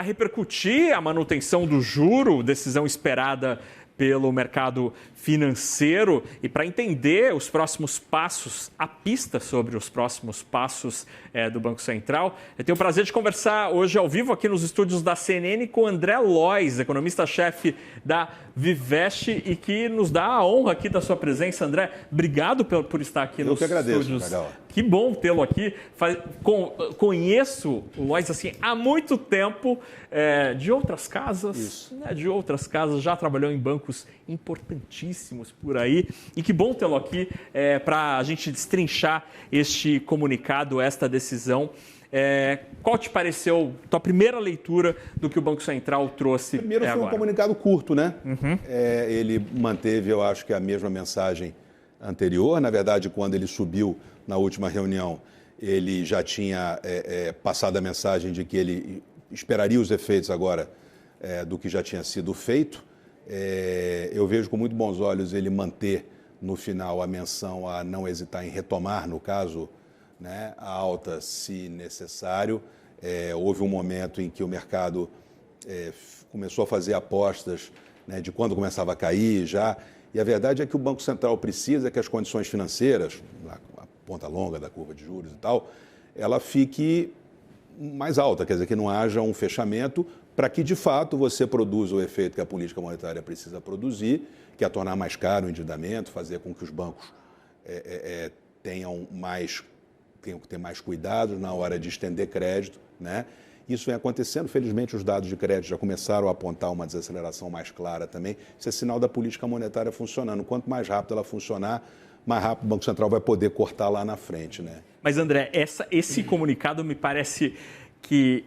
repercutir a manutenção do juro, decisão esperada pelo mercado financeiro, e para entender os próximos passos, a pista sobre os próximos passos do Banco Central, eu tenho o prazer de conversar hoje ao vivo aqui nos estúdios da CNN com André Lois, economista-chefe da Vivest, e que nos dá a honra aqui da sua presença. André, obrigado por estar aqui nos estúdios. Eu que agradeço, Carol. Que bom tê-lo aqui. Conheço o Lois assim, há muito tempo, de outras casas, né, já trabalhou em bancos importantíssimos por aí. E que bom tê-lo aqui para a gente destrinchar este comunicado, esta decisão. Qual te pareceu tua primeira leitura do que o Banco Central trouxe? Primeiro foi um comunicado curto, né? Ele manteve, eu acho que a mesma mensagem anterior. Na verdade, quando ele subiu na última reunião, ele já tinha passado a mensagem de que ele esperaria os efeitos agora do que já tinha sido feito. Eu vejo com muito bons olhos ele manter no final a menção a não hesitar em retomar, no caso, né, a alta se necessário. Houve um momento em que o mercado começou a fazer apostas, né, de quando começava a cair já. E a verdade é que o Banco Central precisa que as condições financeiras, a ponta longa da curva de juros e tal, ela fique mais alta, quer dizer, que não haja um fechamento para que, de fato, você produza o efeito que a política monetária precisa produzir, que é tornar mais caro o endividamento, fazer com que os bancos tenham que ter mais cuidado na hora de estender crédito, né? Isso vem acontecendo. Felizmente, os dados de crédito já começaram a apontar uma desaceleração mais clara também. Isso é sinal da política monetária funcionando. Quanto mais rápido ela funcionar, mais rápido o Banco Central vai poder cortar lá na frente, né? Mas, André, esse comunicado me parece que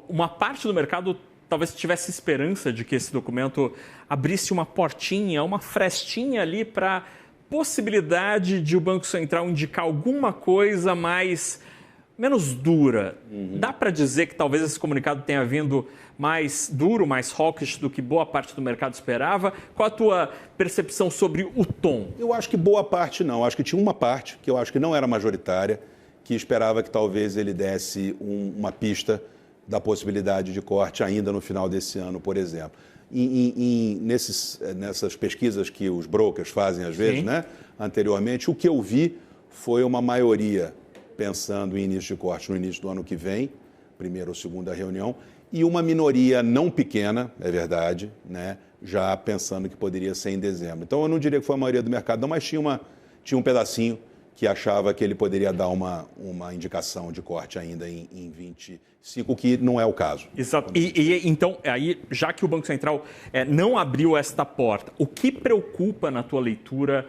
uma parte do mercado talvez tivesse esperança de que esse documento abrisse uma portinha, uma frestinha ali para possibilidade de o Banco Central indicar alguma coisa menos dura. Dá para dizer que talvez esse comunicado tenha vindo mais duro, mais hawkish do que boa parte do mercado esperava? Qual a tua percepção sobre o tom? Eu acho que boa parte não. Acho que tinha uma parte, que eu acho que não era majoritária, que esperava que talvez ele desse uma pista da possibilidade de corte ainda no final desse ano, por exemplo. Nessas pesquisas que os brokers fazem às vezes, né, anteriormente, o que eu vi foi uma maioria pensando em início de corte no início do ano que vem, primeira ou segunda reunião, e uma minoria não pequena, é verdade, né, já pensando que poderia ser em dezembro. Então, eu não diria que foi a maioria do mercado, não, mas tinha um pedacinho que achava que ele poderia dar uma indicação de corte ainda em 25, que não é o caso. Exato. Então, aí, já que o Banco Central não abriu esta porta, o que preocupa na tua leitura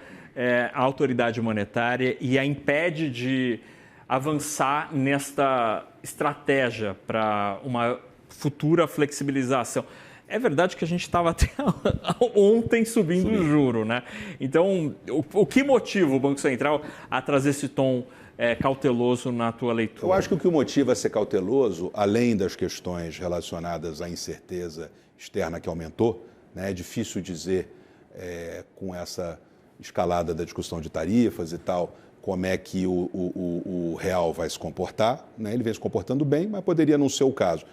a autoridade monetária e a impede de avançar nesta estratégia para uma futura flexibilização? É verdade que a gente estava até ontem subindo o juro, né? Então, o que motiva o Banco Central a trazer esse tom cauteloso na tua leitura? Eu acho que o que o motiva a ser cauteloso, além das questões relacionadas à incerteza externa que aumentou, né? É difícil dizer, com essa escalada da discussão de tarifas e tal, como é que o real vai se comportar, né? Ele vem se comportando bem, mas poderia não ser o caso.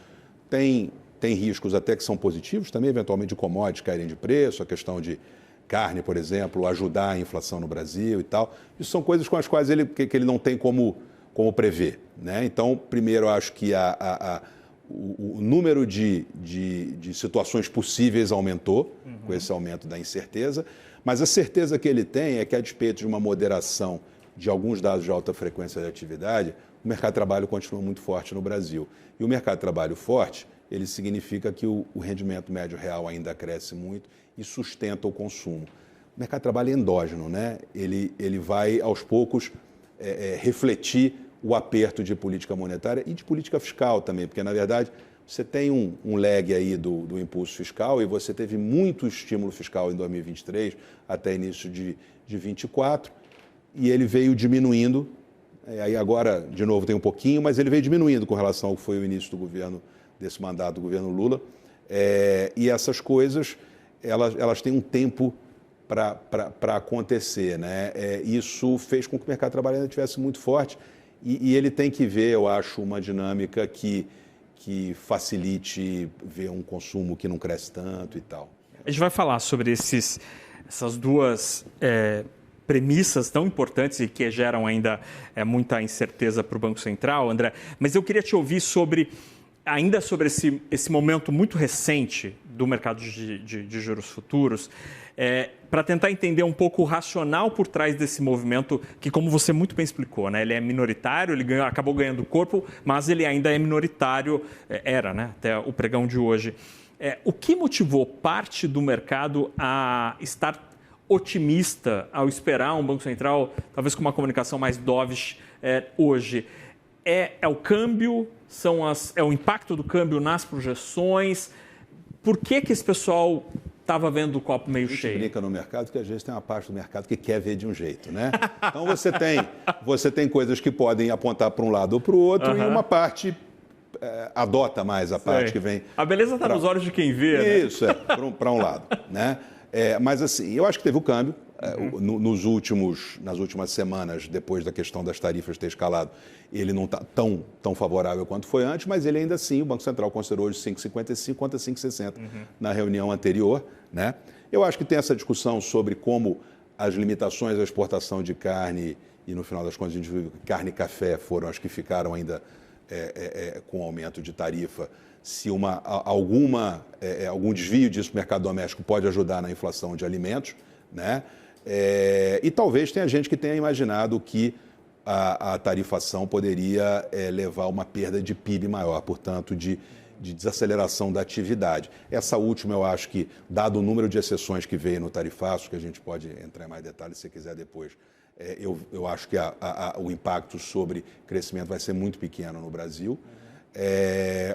Tem riscos até que são positivos também, eventualmente de commodities caírem de preço, a questão de carne, por exemplo, ajudar a inflação no Brasil e tal. Isso são coisas com as quais que ele não tem como prever, né? Então, primeiro, eu acho que o número de situações possíveis aumentou com esse aumento da incerteza, mas a certeza que ele tem é que, a despeito de uma moderação de alguns dados de alta frequência de atividade, o mercado de trabalho continua muito forte no Brasil. E o mercado de trabalho forte, ele significa que o rendimento médio real ainda cresce muito e sustenta o consumo. O mercado de trabalho é endógeno, né? Ele vai, aos poucos, refletir o aperto de política monetária e de política fiscal também, porque, na verdade, você tem um lag aí do impulso fiscal e você teve muito estímulo fiscal em 2023 até início de 2024, e ele veio diminuindo. Aí agora, de novo, tem um pouquinho, mas ele veio diminuindo com relação ao que foi o início do governo, desse mandato do governo Lula. E essas coisas, elas têm um tempo para acontecer, né? Isso fez com que o mercado de trabalho ainda estivesse muito forte e ele tem que ver, eu acho, uma dinâmica que que facilite ver um consumo que não cresce tanto e tal. A gente vai falar sobre essas duas premissas tão importantes e que geram ainda muita incerteza para o Banco Central, André, mas eu queria te ouvir ainda sobre esse momento muito recente do mercado de juros futuros, para tentar entender um pouco o racional por trás desse movimento, que, como você muito bem explicou, né, ele é minoritário, ele acabou ganhando corpo, mas ele ainda é minoritário, né, até o pregão de hoje. O que motivou parte do mercado a estar otimista ao esperar um Banco Central, talvez com uma comunicação mais dovish hoje? É o câmbio? É o impacto do câmbio nas projeções? Por que esse pessoal estava vendo o copo meio cheio? A gente brinca no mercado que às vezes tem uma parte do mercado que quer ver de um jeito, né? Então você tem coisas que podem apontar para um lado ou para o outro, e uma parte adota mais a parte que vem... A beleza está nos olhos de quem vê, né? Isso, para um lado, né? Mas assim, eu acho que teve o câmbio. Nas últimas semanas, depois da questão das tarifas ter escalado, ele não está tão favorável quanto foi antes, mas ele ainda assim, o Banco Central considerou hoje 5,55 contra 5,60 na reunião anterior, né? Eu acho que tem essa discussão sobre como as limitações à exportação de carne, e no final das contas a gente viu que carne e café foram as que ficaram ainda com aumento de tarifa, se algum desvio disso no mercado doméstico pode ajudar na inflação de alimentos, né? E talvez tenha gente que tenha imaginado que a tarifação poderia levar a uma perda de PIB maior, portanto, de desaceleração da atividade. Essa última, eu acho que, dado o número de exceções que veio no tarifaço, que a gente pode entrar em mais detalhes se quiser depois, eu acho que o impacto sobre crescimento vai ser muito pequeno no Brasil.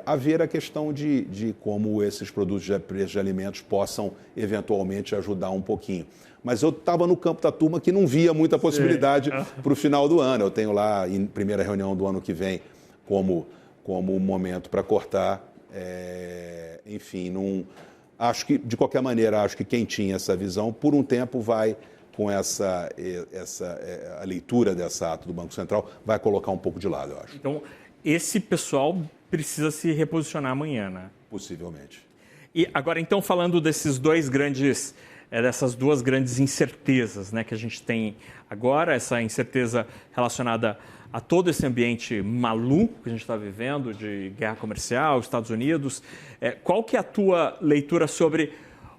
Haver a questão de como esses produtos de preço de alimentos possam eventualmente ajudar um pouquinho. Mas eu estava no campo da turma que não via muita possibilidade para o final do ano. Eu tenho lá, em primeira reunião do ano que vem, como um momento para cortar. Enfim, acho que, de qualquer maneira, acho que quem tinha essa visão, por um tempo vai, com a leitura dessa ata do Banco Central, vai colocar um pouco de lado, eu acho. Então, esse pessoal precisa se reposicionar amanhã, né? Possivelmente. E agora, então, falando dessas duas grandes incertezas, né, que a gente tem agora, essa incerteza relacionada a todo esse ambiente maluco que a gente está vivendo, de guerra comercial, Estados Unidos, qual que é a tua leitura sobre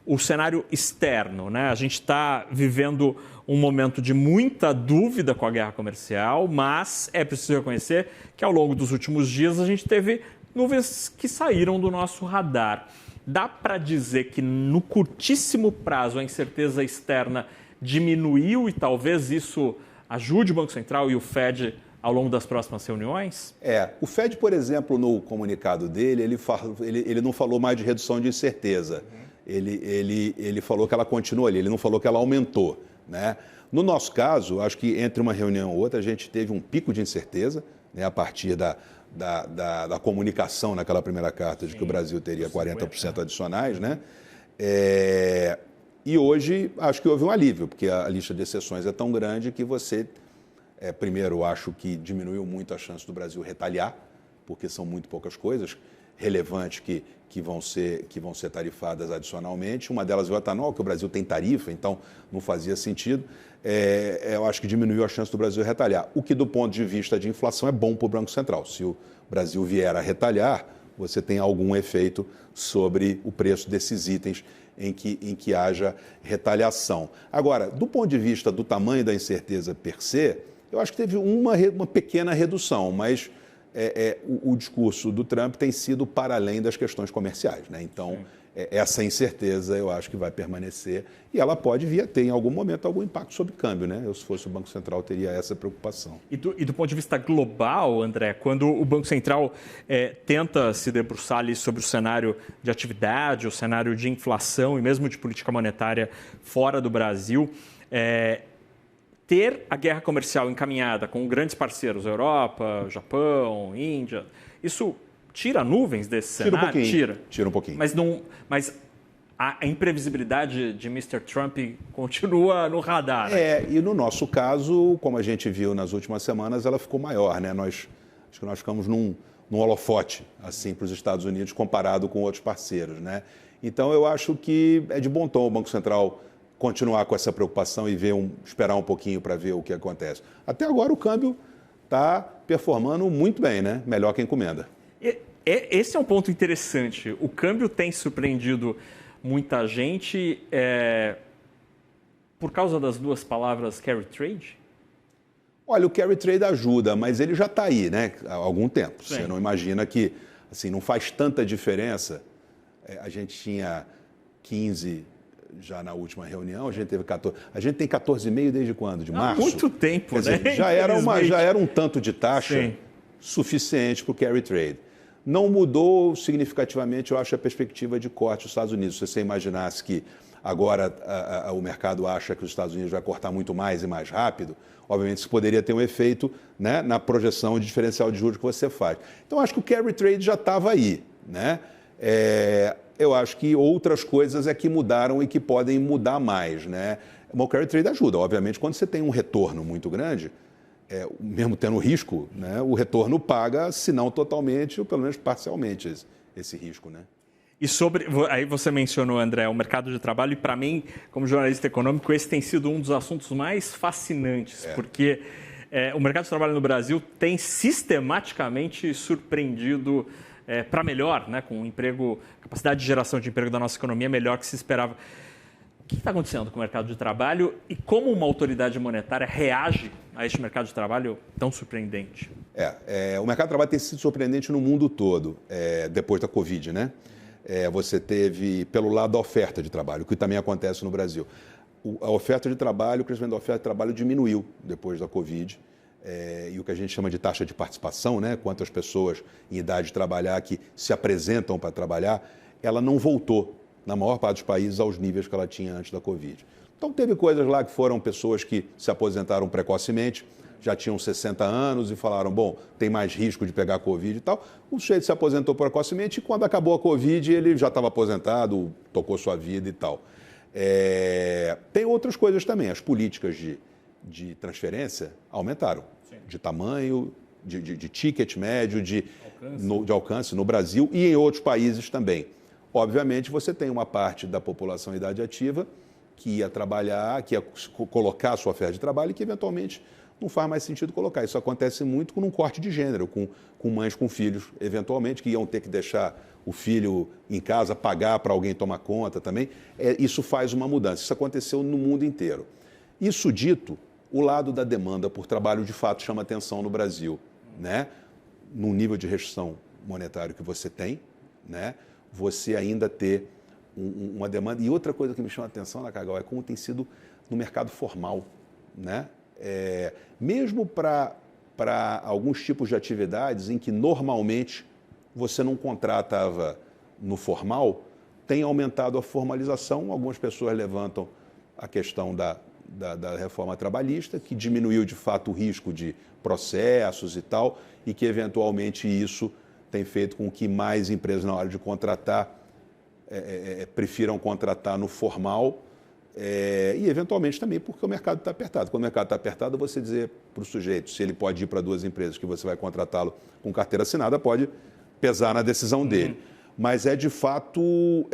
o cenário externo, né? A gente está vivendo um momento de muita dúvida com a guerra comercial, mas é preciso reconhecer que ao longo dos últimos dias a gente teve nuvens que saíram do nosso radar. Dá para dizer que no curtíssimo prazo a incerteza externa diminuiu e talvez isso ajude o Banco Central e o Fed ao longo das próximas reuniões? O Fed, por exemplo, no comunicado dele, ele não falou mais de redução de incerteza. Ele falou que ela continua ali, ele não falou que ela aumentou, né? No nosso caso, acho que entre uma reunião ou outra a gente teve um pico de incerteza, né, a partir da comunicação naquela primeira carta de que o Brasil teria 40% adicionais, né? E hoje acho que houve um alívio, porque a lista de exceções é tão grande que você, primeiro, acho que diminuiu muito a chance do Brasil retaliar, porque são muito poucas coisas relevantes que vão ser tarifadas adicionalmente. Uma delas é o etanol, que o Brasil tem tarifa, então não fazia sentido. Eu acho que diminuiu a chance do Brasil retaliar, o que do ponto de vista de inflação é bom para o Banco Central. Se o Brasil vier a retaliar, você tem algum efeito sobre o preço desses itens em que haja retaliação. Agora, do ponto de vista do tamanho da incerteza per se, eu acho que teve uma pequena redução, mas o discurso do Trump tem sido para além das questões comerciais, né? Então, essa incerteza eu acho que vai permanecer e ela pode vir a ter, em algum momento, algum impacto sobre o câmbio, né? Eu, se fosse o Banco Central, teria essa preocupação. E do ponto de vista global, André, quando o Banco Central tenta se debruçar ali sobre o cenário de atividade, o cenário de inflação e mesmo de política monetária fora do Brasil, ter a guerra comercial encaminhada com grandes parceiros, Europa, Japão, Índia, isso tira nuvens desse cenário? Tira um pouquinho. Mas a imprevisibilidade de Mr. Trump continua no radar. E no nosso caso, como a gente viu nas últimas semanas, ela ficou maior, né? Acho que nós ficamos num num holofote assim, para os Estados Unidos comparado com outros parceiros, né? Então, eu acho que é de bom tom o Banco Central continuar com essa preocupação e esperar um pouquinho para ver o que acontece. Até agora, o câmbio está performando muito bem, né? Melhor que a encomenda. Esse é um ponto interessante. O câmbio tem surpreendido muita gente por causa das duas palavras carry trade? Olha, o carry trade ajuda, mas ele já está aí, né? Há algum tempo. Sim. Você não imagina que assim, não faz tanta diferença. A gente tinha 15 já na última reunião, a gente teve 14. A gente tem 14,5 desde quando? De março? Há muito tempo, Quer dizer, né? já era um tanto de taxa Sim. suficiente para o carry trade. Não mudou significativamente, eu acho, a perspectiva de corte dos Estados Unidos. Se você imaginasse que agora o mercado acha que os Estados Unidos vai cortar muito mais e mais rápido, obviamente isso poderia ter um efeito, né, na projeção de diferencial de juros que você faz. Então, acho que o carry trade já estava aí, né? Eu acho que outras coisas é que mudaram e que podem mudar mais, né? O carry trade ajuda, obviamente, quando você tem um retorno muito grande, mesmo tendo risco, né, o retorno paga, se não totalmente, ou pelo menos parcialmente, esse risco, né? E aí você mencionou, André, o mercado de trabalho, e para mim, como jornalista econômico, esse tem sido um dos assuntos mais fascinantes, porque o mercado de trabalho no Brasil tem sistematicamente surpreendido para melhor, né, com o emprego, capacidade de geração de emprego da nossa economia melhor que se esperava. O que está acontecendo com o mercado de trabalho e como uma autoridade monetária reage a este mercado de trabalho tão surpreendente? O mercado de trabalho tem sido surpreendente no mundo todo, depois da Covid, né? Você teve, pelo lado da oferta de trabalho, o que também acontece no Brasil. A oferta de trabalho, o crescimento da oferta de trabalho diminuiu depois da Covid. E o que a gente chama de taxa de participação, né? Quantas pessoas em idade de trabalhar que se apresentam para trabalhar, ela não voltou, na maior parte dos países, aos níveis que ela tinha antes da Covid. Então, teve coisas lá que foram pessoas que se aposentaram precocemente, já tinham 60 anos e falaram, bom, tem mais risco de pegar Covid e tal. O sujeito se aposentou precocemente e quando acabou a Covid ele já estava aposentado, tocou sua vida e tal. Tem outras coisas também. As políticas de transferência aumentaram. Sim. De tamanho, de ticket médio, de alcance no Brasil e em outros países também. Obviamente, você tem uma parte da população em idade ativa que ia trabalhar, que ia colocar a sua oferta de trabalho e que, eventualmente, não faz mais sentido colocar. Isso acontece muito com um corte de gênero, com mães com filhos, eventualmente, que iam ter que deixar o filho em casa, pagar para alguém tomar conta também. Isso faz uma mudança. Isso aconteceu no mundo inteiro. Isso dito, o lado da demanda por trabalho, de fato, chama atenção no Brasil, né? No nível de restrição monetária que você tem, né? Você ainda ter uma demanda. E outra coisa que me chama a atenção, Nakagawa, é como tem sido no mercado formal, né? Mesmo para alguns tipos de atividades em que normalmente você não contratava no formal, tem aumentado a formalização. Algumas pessoas levantam a questão da reforma trabalhista, que diminuiu de fato o risco de processos e tal, e que eventualmente isso tem feito com que mais empresas, na hora de contratar, prefiram contratar no formal e, eventualmente, também porque o mercado está apertado. Quando o mercado está apertado, você dizer para o sujeito se ele pode ir para duas empresas que você vai contratá-lo com carteira assinada pode pesar na decisão dele. Mas de fato,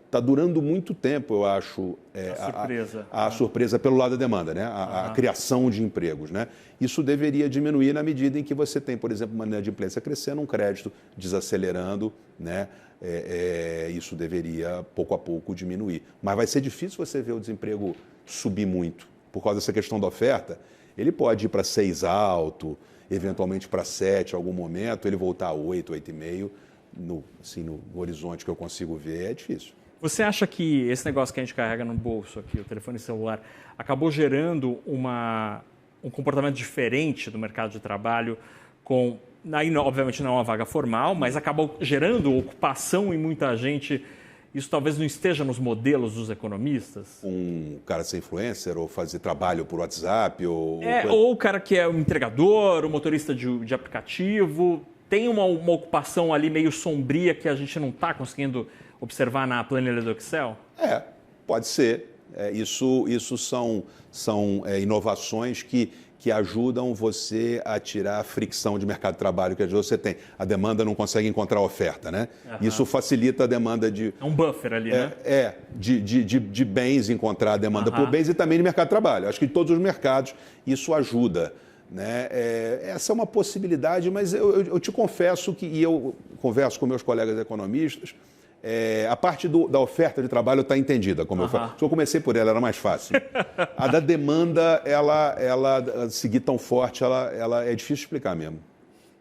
está durando muito tempo, eu acho, a surpresa pelo lado da demanda, né? A criação de empregos, né? Isso deveria diminuir na medida em que você tem, por exemplo, uma inadimplência crescendo, um crédito desacelerando, né? Isso deveria, pouco a pouco, diminuir. Mas vai ser difícil você ver o desemprego subir muito. Por causa dessa questão da oferta, ele pode ir para 6 alto, eventualmente para 7 em algum momento, ele voltar a 8, 8,5, no horizonte que eu consigo ver, é difícil. Você acha que esse negócio que a gente carrega no bolso aqui, o telefone celular, acabou gerando um comportamento diferente do mercado de trabalho aí, obviamente não é uma vaga formal, mas acabou gerando ocupação em muita gente? Isso talvez não esteja nos modelos dos economistas? Um cara ser influencer ou fazer trabalho por WhatsApp? Ou o cara que é um entregador, um motorista de aplicativo, tem uma ocupação ali meio sombria que a gente não está conseguindo observar na planilha do Excel? Pode ser. Isso são inovações que que ajudam você a tirar a fricção de mercado de trabalho que às vezes você tem. A demanda não consegue encontrar a oferta, né? Isso facilita a demanda de... É um buffer ali, né? De bens, encontrar a demanda por bens e também de mercado de trabalho. Acho que em todos os mercados isso ajuda, né? Essa é uma possibilidade, mas eu te confesso que, e eu converso com meus colegas economistas, a parte da oferta de trabalho está entendida, como eu falo. Se eu comecei por ela, era mais fácil. A da demanda, ela seguir tão forte, ela é difícil de explicar mesmo.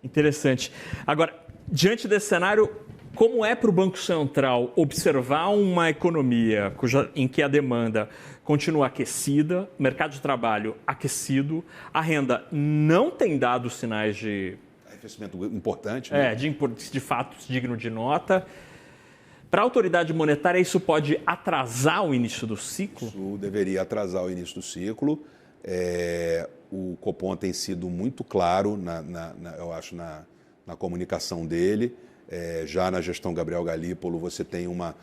Interessante. Agora, diante desse cenário, como é para o Banco Central observar uma economia em que a demanda continua aquecida, mercado de trabalho aquecido, a renda não tem dado sinais de... Arrefecimento importante, né? De fato digno de nota. Para a autoridade monetária, isso pode atrasar o início do ciclo? Isso deveria atrasar o início do ciclo. O Copom tem sido muito claro, eu acho, na comunicação dele. Já na gestão Gabriel Galípolo, você tem uma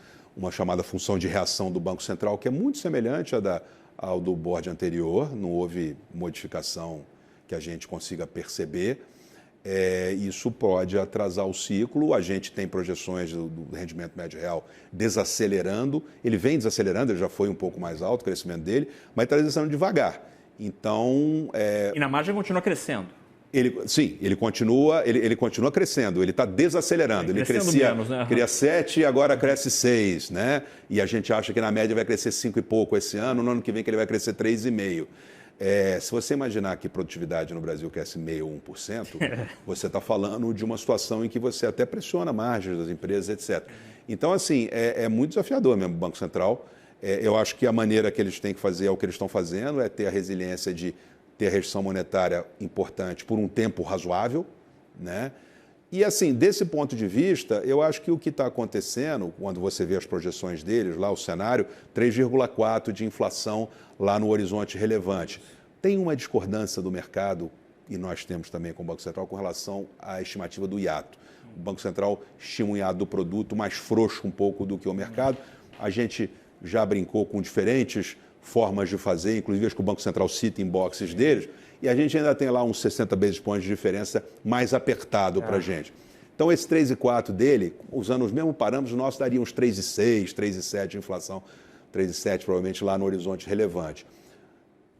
chamada função de reação do Banco Central, que é muito semelhante ao do board anterior. Não houve modificação que a gente consiga perceber. Isso pode atrasar o ciclo. A gente tem projeções do rendimento médio real desacelerando. Ele vem desacelerando, ele já foi um pouco mais alto o crescimento dele, mas está desacelerando devagar. Então... E na margem continua crescendo? Ele continua crescendo, ele está desacelerando. Ele crescia, menos, né? Crescia 7 e agora cresce 6, né? E a gente acha que na média vai crescer 5 e pouco esse ano, no ano que vem que ele vai crescer 3,5%. Se você imaginar que produtividade no Brasil cresce 0,5% ou 1%, você está falando de uma situação em que você até pressiona margens das empresas, etc. Então, assim, é muito desafiador mesmo o Banco Central. Eu acho que a maneira que eles têm que fazer é o que eles estão fazendo, é ter a resiliência de ter a restrição monetária importante por um tempo razoável, né? E, assim, desse ponto de vista, eu acho que o que está acontecendo, quando você vê as projeções deles, lá o cenário, 3,4% de inflação lá no horizonte relevante. Tem uma discordância do mercado, e nós temos também com o Banco Central, com relação à estimativa do hiato. O Banco Central estima um hiato do produto mais frouxo um pouco do que o mercado. A gente já brincou com diferentes formas de fazer, inclusive as que o Banco Central cita em boxes deles, e a gente ainda tem lá uns 60 basis points de diferença mais apertado para a gente. Então, esse 3,4 dele, usando os mesmos parâmetros, nós daria uns 3,6, 3,7 de inflação, 3,7 provavelmente lá no horizonte relevante.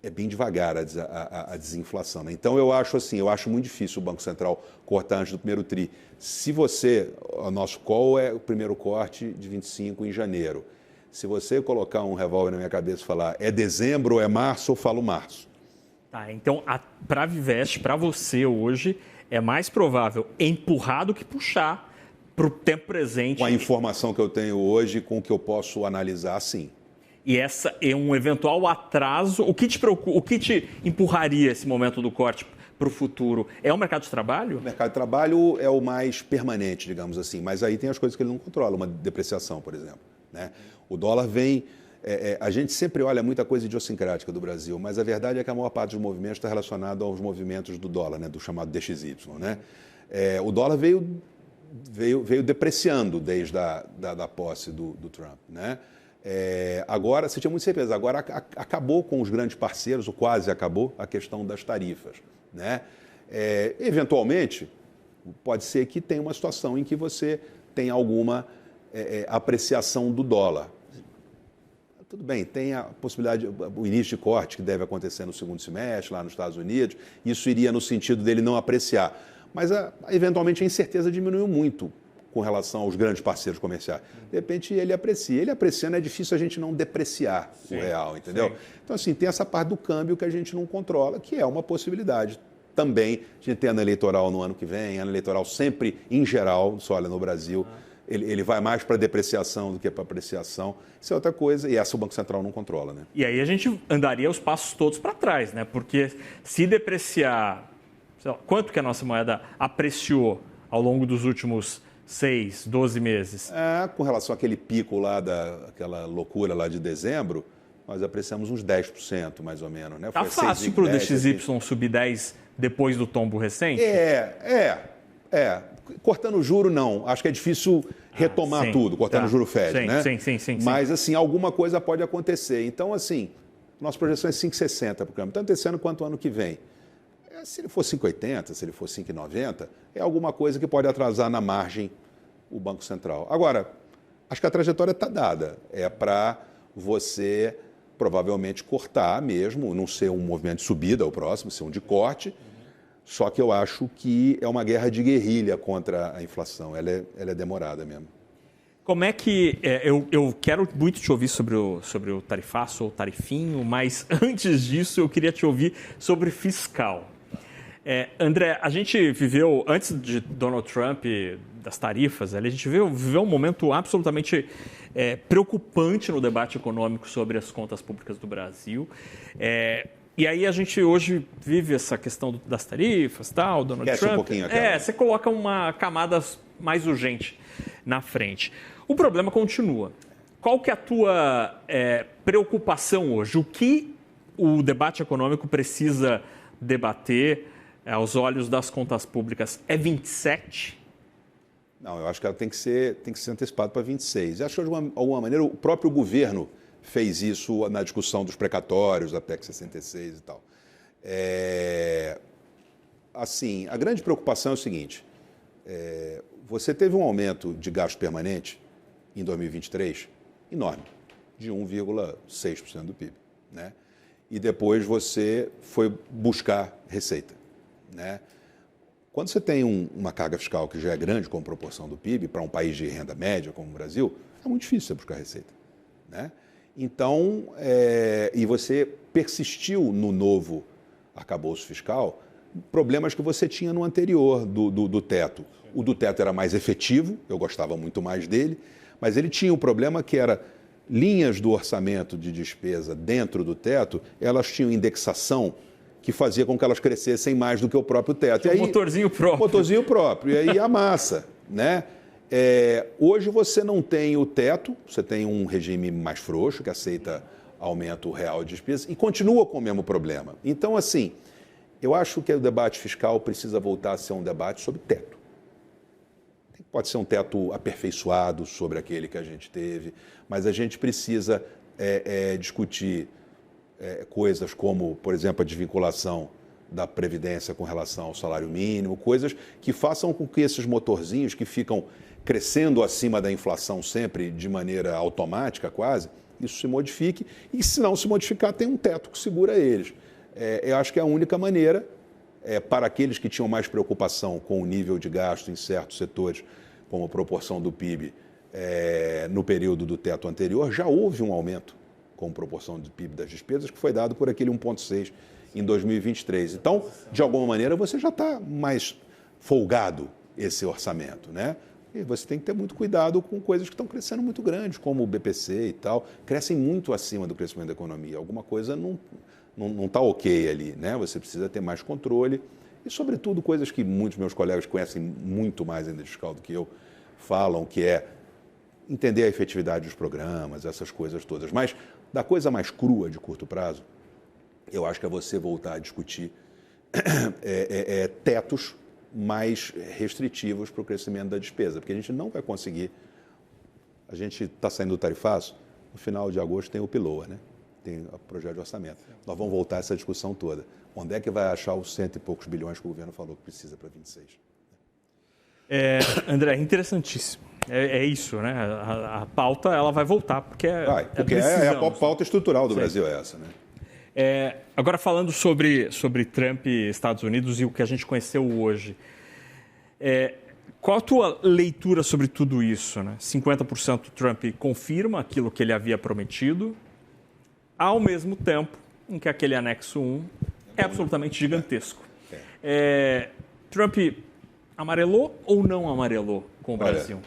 É bem devagar a desinflação, né? Então, eu acho muito difícil o Banco Central cortar antes do primeiro TRI. Se o nosso call é o primeiro corte de 25 em janeiro. Se você colocar um revólver na minha cabeça e falar é dezembro ou é março, eu falo março. Tá, então, para a Vivest, para você hoje, é mais provável empurrar do que puxar para o tempo presente. Com a informação que eu tenho hoje, com o que eu posso analisar, sim. E essa é um eventual atraso. O que te preocupa, o que te empurraria esse momento do corte para o futuro? É o mercado de trabalho? O mercado de trabalho é o mais permanente, digamos assim. Mas aí tem as coisas que ele não controla, uma depreciação, por exemplo, né? O dólar vem... a gente sempre olha muita coisa idiosincrática do Brasil, mas a verdade é que a maior parte dos movimentos está relacionada aos movimentos do dólar, né, do chamado DXY. Né? O dólar veio depreciando desde da posse do Trump. Né? Agora, você tinha muita certeza, agora acabou com os grandes parceiros, ou quase acabou, a questão das tarifas. Né? Eventualmente, pode ser que tenha uma situação em que você tem alguma apreciação do dólar. Tudo bem, tem a possibilidade, o início de corte que deve acontecer no segundo semestre, lá nos Estados Unidos, isso iria no sentido dele não apreciar. Mas, eventualmente, a incerteza diminuiu muito com relação aos grandes parceiros comerciais. De repente, ele aprecia. Ele apreciando, é difícil a gente não depreciar o real, entendeu? Sim. Então, assim, tem essa parte do câmbio que a gente não controla, que é uma possibilidade. Também, a gente tem ano eleitoral no ano que vem, ano eleitoral sempre, em geral, só olha no Brasil... Ele vai mais para depreciação do que para apreciação. Isso é outra coisa, e essa o Banco Central não controla, né? E aí a gente andaria os passos todos para trás, né? Porque se depreciar, sei lá, quanto que a nossa moeda apreciou ao longo dos últimos 6, 12 meses? Com relação àquele pico lá, aquela loucura lá de dezembro, nós apreciamos uns 10%, mais ou menos, né? Está fácil para o DXY subir 10% depois do tombo recente? Cortando o juro, não. Acho que é difícil retomar tudo, cortando o juro Fed, né? Sim. Mas, assim, alguma coisa pode acontecer. Então, assim, nossa projeção é 5,60 para o câmbio, tanto esse ano quanto o ano que vem. Se ele for 5,80, se ele for 5,90, é alguma coisa que pode atrasar na margem o Banco Central. Agora, acho que a trajetória está dada. É para você provavelmente cortar mesmo, não ser um movimento de subida ao próximo, ser um de corte. Só que eu acho que é uma guerra de guerrilha contra a inflação. Ela é demorada mesmo. Como é que... eu quero muito te ouvir sobre o tarifaço ou tarifinho, mas antes disso eu queria te ouvir sobre fiscal. André, a gente viveu, antes de Donald Trump, das tarifas, a gente viveu um momento absolutamente preocupante no debate econômico sobre as contas públicas do Brasil. E aí a gente hoje vive essa questão das tarifas, tal, Donald Trump. Um pouquinho aquela. Você coloca uma camada mais urgente na frente. O problema continua. Qual que é a tua preocupação hoje? O que o debate econômico precisa debater aos olhos das contas públicas? É 27? Não, eu acho que ela tem que ser antecipada para 26. Eu acho que, de alguma maneira, o próprio governo fez isso na discussão dos precatórios, da PEC 66 e tal. Assim, a grande preocupação é o seguinte, você teve um aumento de gasto permanente em 2023 enorme, de 1,6% do PIB, né? E depois você foi buscar receita, né? Quando você tem uma carga fiscal que já é grande como proporção do PIB, para um país de renda média como o Brasil, é muito difícil você buscar receita, né? Então, e você persistiu no novo arcabouço fiscal problemas que você tinha no anterior do teto. O do teto era mais efetivo, eu gostava muito mais dele, mas ele tinha um problema que era linhas do orçamento de despesa dentro do teto, elas tinham indexação que fazia com que elas crescessem mais do que o próprio teto. E aí, motorzinho próprio. Motorzinho próprio, e aí amassa, né? Hoje você não tem o teto, você tem um regime mais frouxo, que aceita aumento real de despesa, e continua com o mesmo problema. Então, assim, eu acho que o debate fiscal precisa voltar a ser um debate sobre teto. Pode ser um teto aperfeiçoado sobre aquele que a gente teve, mas a gente precisa discutir coisas como, por exemplo, a desvinculação da Previdência com relação ao salário mínimo, coisas que façam com que esses motorzinhos que ficam crescendo acima da inflação sempre de maneira automática quase, isso se modifique e, se não se modificar, tem um teto que segura eles. Eu acho que é a única maneira, para aqueles que tinham mais preocupação com o nível de gasto em certos setores, como a proporção do PIB no período do teto anterior, já houve um aumento com proporção do PIB das despesas que foi dado por aquele 1,6% em 2023. Então, de alguma maneira, você já está mais folgado esse orçamento, né? E você tem que ter muito cuidado com coisas que estão crescendo muito grandes, como o BPC e tal, crescem muito acima do crescimento da economia. Alguma coisa não está ok ali, né? Você precisa ter mais controle e, sobretudo, coisas que muitos meus colegas conhecem muito mais ainda de fiscal do que eu, falam, que é entender a efetividade dos programas, essas coisas todas. Mas, da coisa mais crua de curto prazo, eu acho que é você voltar a discutir tetos mais restritivos para o crescimento da despesa, porque a gente não vai conseguir. A gente está saindo do tarifaço, no final de agosto tem o PILOA, né? Tem o projeto de orçamento. Nós vamos voltar a essa discussão toda. Onde é que vai achar os 100 e poucos bilhões que o governo falou que precisa para 26? André, interessantíssimo. É isso, né? A pauta ela vai voltar, porque a pauta estrutural do Brasil é essa, né? Agora, falando sobre Trump e Estados Unidos e o que a gente conheceu hoje, qual a tua leitura sobre tudo isso, né? 50% Trump confirma aquilo que ele havia prometido, ao mesmo tempo em que aquele anexo 1 é absolutamente gigantesco. Trump amarelou ou não amarelou com o Brasil?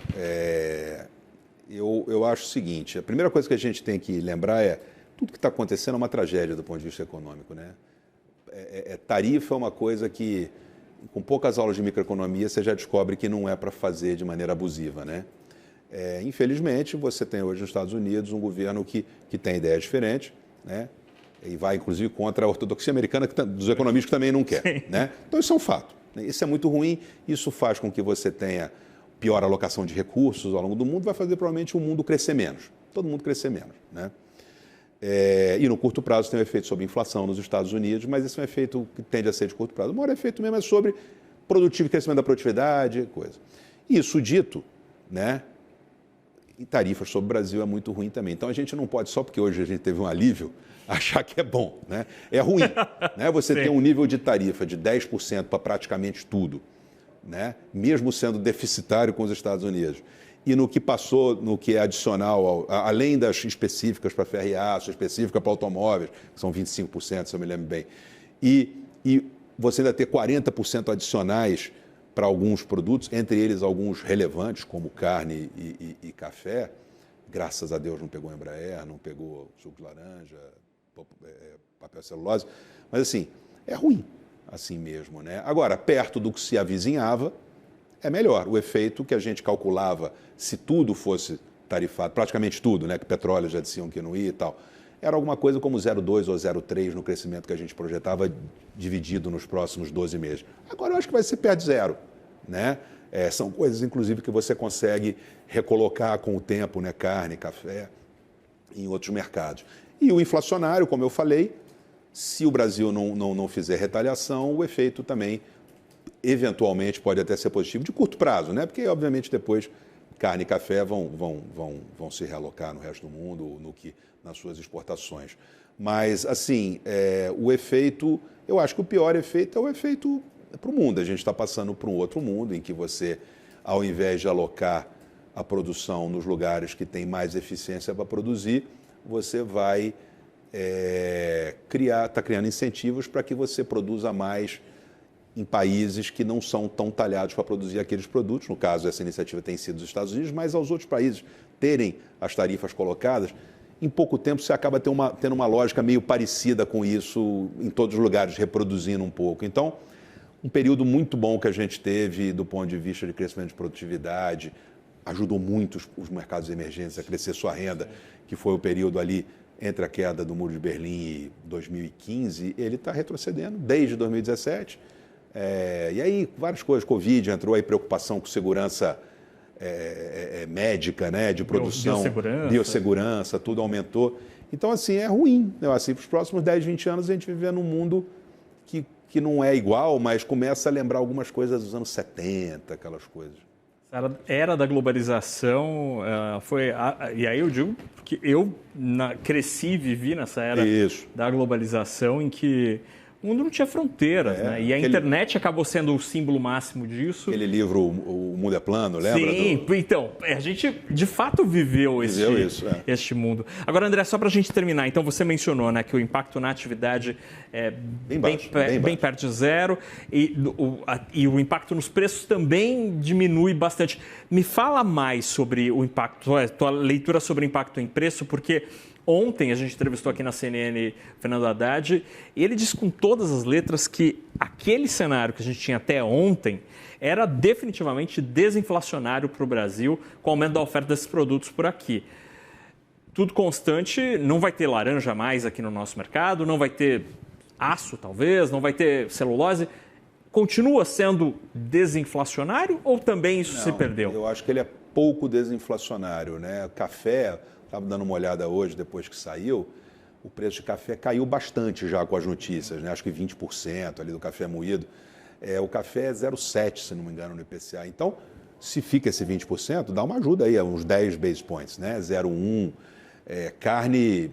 Eu acho o seguinte, a primeira coisa que a gente tem que lembrar é tudo que está acontecendo é uma tragédia do ponto de vista econômico, né? Tarifa é uma coisa que, com poucas aulas de microeconomia, você já descobre que não é para fazer de maneira abusiva, né? Infelizmente, você tem hoje nos Estados Unidos um governo que tem ideias diferentes, né? E vai, inclusive, contra a ortodoxia americana, dos economistas que também não quer, né? Então, isso é um fato. Isso é muito ruim, isso faz com que você tenha pior alocação de recursos ao longo do mundo, vai fazer provavelmente o mundo crescer menos, todo mundo crescer menos, né? E no curto prazo tem um efeito sobre inflação nos Estados Unidos, mas esse é um efeito que tende a ser de curto prazo. O maior efeito mesmo é sobre crescimento da produtividade, coisa. Isso dito, né, e tarifas sobre o Brasil é muito ruim também. Então a gente não pode, só porque hoje a gente teve um alívio, achar que é bom. Né? É ruim. Né? Você tem um nível de tarifa de 10% para praticamente tudo, né? Mesmo sendo deficitário com os Estados Unidos. E no que passou, no que é adicional, além das específicas para ferro e aço, específica para automóveis, que são 25%, se eu me lembro bem, e você ainda ter 40% adicionais para alguns produtos, entre eles alguns relevantes, como carne e café. Graças a Deus não pegou Embraer, não pegou suco de laranja, papel celulose, mas assim, é ruim assim mesmo, né? Agora, perto do que se avizinhava, é melhor. O efeito que a gente calculava, se tudo fosse tarifado, praticamente tudo, né, que petróleo já diziam que não ia e tal, era alguma coisa como 0,2 ou 0,3 no crescimento que a gente projetava, dividido nos próximos 12 meses. Agora eu acho que vai ser perto de zero, né? São coisas, inclusive, que você consegue recolocar com o tempo, né, carne, café, em outros mercados. E o inflacionário, como eu falei, se o Brasil não fizer retaliação, o efeito também eventualmente pode até ser positivo de curto prazo, né? Porque, obviamente, depois carne e café vão se realocar no resto do mundo, nas suas exportações. Mas, assim, o efeito, eu acho que o pior efeito é o efeito para o mundo. A gente está passando para um outro mundo em que você, ao invés de alocar a produção nos lugares que têm mais eficiência para produzir, você vai está criando incentivos para que você produza mais em países que não são tão talhados para produzir aqueles produtos. No caso, essa iniciativa tem sido dos Estados Unidos, mas aos outros países terem as tarifas colocadas, em pouco tempo você acaba tendo uma lógica meio parecida com isso em todos os lugares, reproduzindo um pouco. Então, um período muito bom que a gente teve do ponto de vista de crescimento de produtividade, ajudou muito os mercados emergentes a crescer sua renda, que foi o período ali entre a queda do Muro de Berlim e 2015, ele está retrocedendo desde 2017. E aí, várias coisas, Covid, entrou aí preocupação com segurança médica, né, de produção, biossegurança, tudo aumentou. Então, assim, é ruim. Assim, para os próximos 10, 20 anos, a gente vive num mundo que não é igual, mas começa a lembrar algumas coisas dos anos 70, aquelas coisas. Era da globalização, e aí eu digo que eu cresci, vivi nessa era da globalização em que o mundo não tinha fronteiras, né? E a internet acabou sendo o símbolo máximo disso. Aquele livro, O Mundo é Plano, lembra? Sim, então, a gente de fato viveu este mundo. Agora, André, só para a gente terminar, então você mencionou, né, que o impacto na atividade é bem perto de zero e o impacto nos preços também diminui bastante. Me fala mais sobre o impacto, tua leitura sobre o impacto em preço, porque ontem a gente entrevistou aqui na CNN Fernando Haddad e ele disse com todas as letras que aquele cenário que a gente tinha até ontem era definitivamente desinflacionário para o Brasil com o aumento da oferta desses produtos por aqui. Tudo constante, não vai ter laranja mais aqui no nosso mercado, não vai ter aço talvez, não vai ter celulose. Continua sendo desinflacionário ou também isso se perdeu? Eu acho que ele é pouco desinflacionário, né? Café... Estava dando uma olhada hoje, depois que saiu, o preço de café caiu bastante já com as notícias, né? Acho que 20% ali do café moído. O café é 0,7, se não me engano, no IPCA. Então, se fica esse 20%, dá uma ajuda aí, uns 10 base points, né? 0,1. Carne,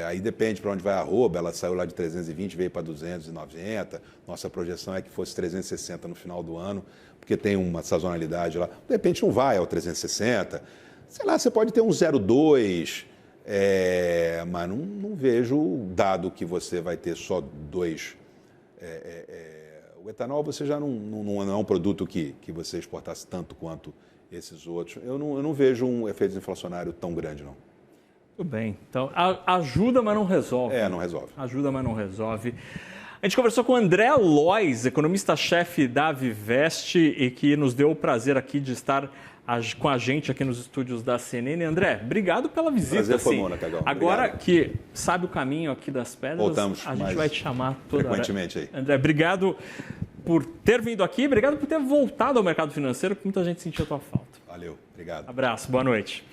aí depende para onde vai a arroba, ela saiu lá de 320, veio para 290. Nossa projeção é que fosse 360 no final do ano, porque tem uma sazonalidade lá. De repente não vai ao 360. Sei lá, você pode ter um 0,2, mas não vejo, dado que você vai ter só 2. O etanol você já não é um produto que você exportasse tanto quanto esses outros. Eu não vejo um efeito inflacionário tão grande, não. Tudo bem. Então, ajuda, mas não resolve. Não resolve. Ajuda, mas não resolve. A gente conversou com o André Lois, economista-chefe da Vivest, e que nos deu o prazer aqui de estar com a gente aqui nos estúdios da CNN. André, obrigado pela visita. Prazer foi bom, né, Cagão? Agora que sabe o caminho aqui das pedras, voltamos a gente vai te chamar toda frequentemente aí. André, obrigado por ter vindo aqui, obrigado por ter voltado ao mercado financeiro, que muita gente sentiu a tua falta. Valeu, obrigado. Abraço, boa noite.